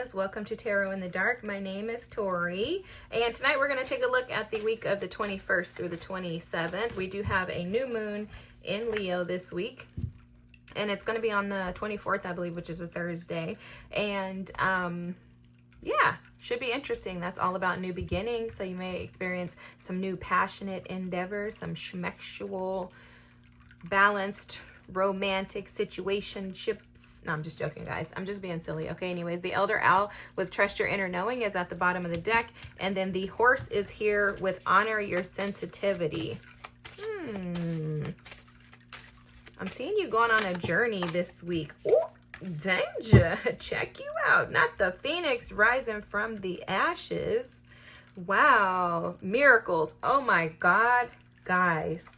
Libras. Welcome to Tarot in the Dark. My name is Tori, and tonight we're going to take a look at the week of the 21st through the 27th. We do have a new moon in Leo this week, and it's going to be on the 24th, I believe, which is a Thursday. And yeah, should be interesting. That's all about new beginnings, so you may experience some new passionate endeavors, some schmexual, balanced, romantic situationships. No, I'm just joking, guys. I'm just being silly. Okay, anyways, the Elder Owl with Trust Your Inner Knowing is at the bottom of the deck. And then the Horse is here with Honor Your Sensitivity. I'm seeing you going on a journey this week. Oh, danger. Check you out. Not the Phoenix rising from the ashes. Wow. Miracles. Oh my God. Guys,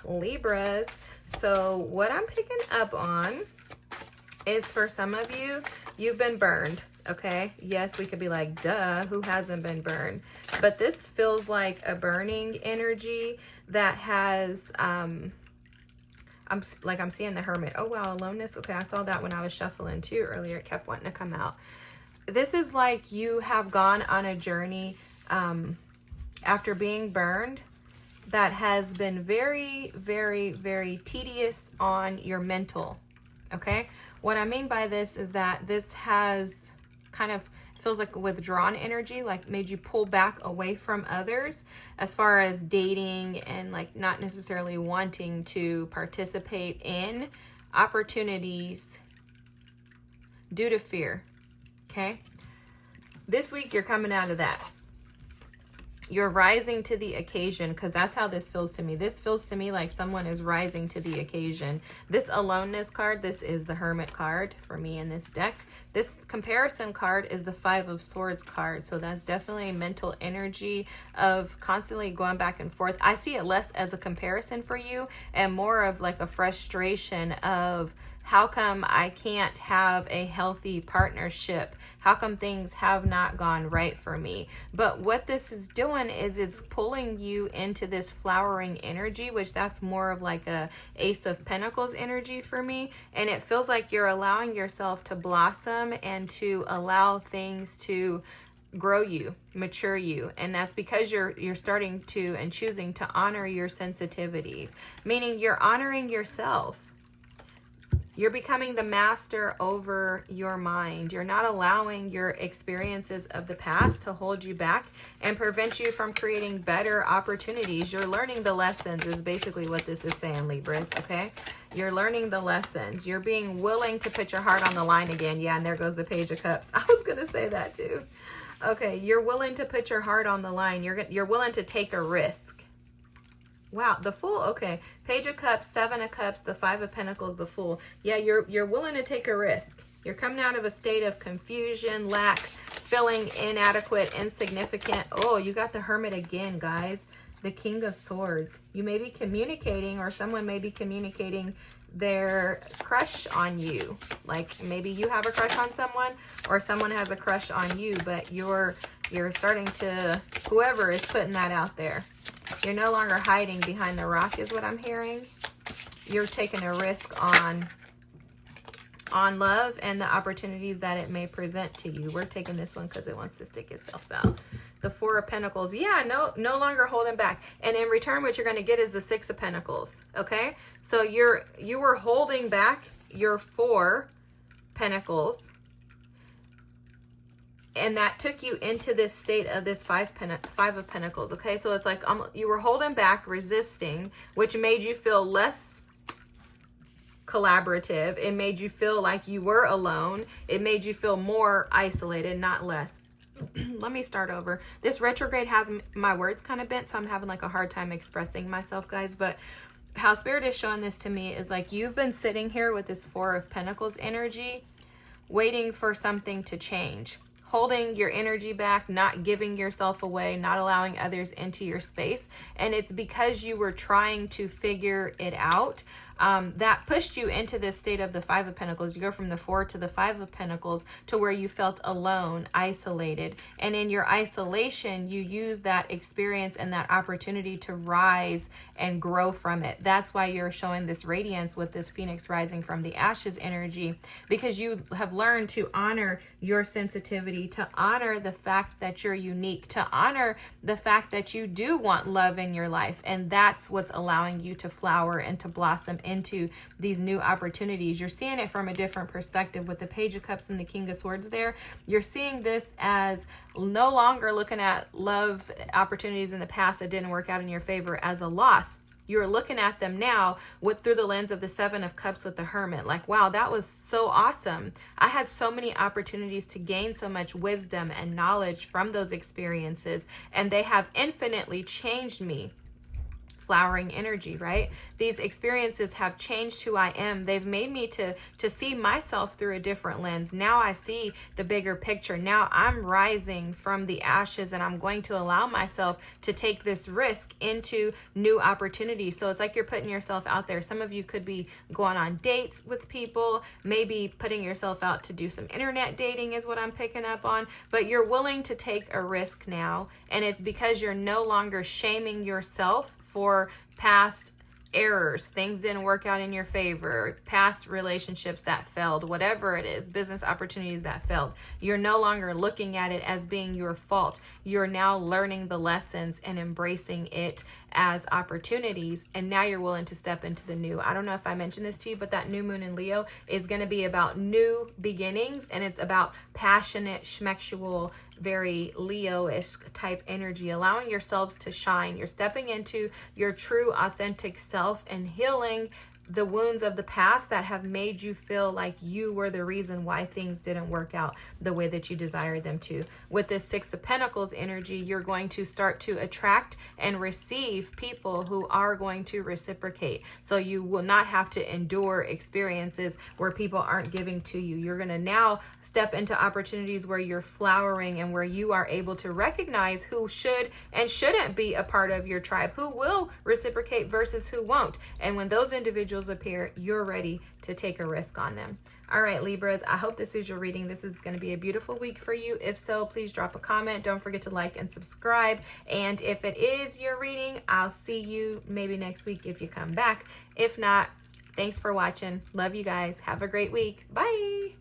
Libras. So what I'm picking up on is, for some of you, you've been burned. Okay, yes, we could be like, duh, who hasn't been burned? But this feels like a burning energy that has I'm seeing the Hermit. Oh wow, aloneness. Okay, I saw that when I was shuffling too earlier. It kept wanting to come out. This is like you have gone on a journey after being burned that has been very, very, very tedious on your mental. Okay, what I mean by this is that this has kind of feels like a withdrawn energy, like made you pull back away from others as far as dating, and like not necessarily wanting to participate in opportunities due to fear. Okay, this week you're coming out of that. You're rising to the occasion, because that's how this feels to me. This feels to me like someone is rising to the occasion. This aloneness card, this is the Hermit card for me in this deck. This comparison card is the Five of Swords card. So that's definitely a mental energy of constantly going back and forth. I see it less as a comparison for you and more of like a frustration of, how come I can't have a healthy partnership? How come things have not gone right for me? But what this is doing is it's pulling you into this flowering energy, which that's more of like a Ace of Pentacles energy for me. And it feels like you're allowing yourself to blossom and to allow things to grow you, mature you. And that's because you're starting to and choosing to honor your sensitivity, meaning you're honoring yourself. You're becoming the master over your mind. You're not allowing your experiences of the past to hold you back and prevent you from creating better opportunities. You're learning the lessons is basically what this is saying, Libras, okay? You're learning the lessons. You're being willing to put your heart on the line again. Yeah, and there goes the Page of Cups. I was going to say that too. Okay, you're willing to put your heart on the line. You're willing to take a risk. Wow, the Fool. Okay, Page of Cups, Seven of Cups, the Five of Pentacles, the Fool. Yeah, you're willing to take a risk. You're coming out of a state of confusion, lack, feeling inadequate, insignificant. Oh, you got the Hermit again, guys. The King of Swords. You may be communicating, or someone may be communicating their crush on you. Like maybe you have a crush on someone, or someone has a crush on you, but you're starting to, whoever is putting that out there. You're no longer hiding behind the rock is what I'm hearing. You're taking a risk on love and the opportunities that it may present to you. We're taking this one because it wants to stick itself out. The Four of Pentacles. Yeah, no longer holding back. And in return, what you're going to get is the Six of Pentacles. Okay? So you were holding back your Four Pentacles, and that took you into this state of this Five of Pentacles. Okay, so it's like you were holding back, resisting, which made you feel less collaborative. It made you feel like you were alone. It made you feel more isolated, not less. Let me start over. This retrograde has my words kind of bent, so I'm having like a hard time expressing myself, guys. But how Spirit is showing this to me is like you've been sitting here with this Four of Pentacles energy, waiting for something to change. Holding your energy back, not giving yourself away, not allowing others into your space. And it's because you were trying to figure it out. that pushed you into this state of the Five of Pentacles. You go from the Four to the Five of Pentacles to where you felt alone, isolated. And in your isolation, you use that experience and that opportunity to rise and grow from it. That's why you're showing this radiance with this Phoenix rising from the ashes energy, because you have learned to honor your sensitivity, to honor the fact that you're unique, to honor the fact that you do want love in your life. And that's what's allowing you to flower and to blossom into these new opportunities. You're seeing it from a different perspective with the Page of Cups and the King of Swords there. You're seeing this as no longer looking at love opportunities in the past that didn't work out in your favor as a loss. You're looking at them now through the lens of the Seven of Cups with the Hermit. Like, wow, that was so awesome. I had so many opportunities to gain so much wisdom and knowledge from those experiences, and they have infinitely changed me. Flowering energy, right? These experiences have changed who I am. They've made me to see myself through a different lens. Now I see the bigger picture. Now I'm rising from the ashes, and I'm going to allow myself to take this risk into new opportunities. So it's like you're putting yourself out there. Some of you could be going on dates with people, maybe putting yourself out to do some internet dating is what I'm picking up on, but you're willing to take a risk now. And it's because you're no longer shaming yourself for past errors, things didn't work out in your favor, past relationships that failed, whatever it is, business opportunities that failed. You're no longer looking at it as being your fault. You're now learning the lessons and embracing it as opportunities, and now you're willing to step into the new. I don't know if I mentioned this to you, but that new moon in Leo is going to be about new beginnings, and it's about passionate, schmexual, very Leo-ish type energy, allowing yourselves to shine. You're stepping into your true, authentic self and healing the wounds of the past that have made you feel like you were the reason why things didn't work out the way that you desired them to. With this Six of Pentacles energy, you're going to start to attract and receive people who are going to reciprocate. So you will not have to endure experiences where people aren't giving to you. You're going to now step into opportunities where you're flowering and where you are able to recognize who should and shouldn't be a part of your tribe, who will reciprocate versus who won't. And when those individuals appear, you're ready to take a risk on them. All right, Libras, I hope this is your reading. This is going to be a beautiful week for you. If so, please drop a comment. Don't forget to like and subscribe. And if it is your reading, I'll see you maybe next week if you come back. If not, thanks for watching. Love you guys. Have a great week. Bye.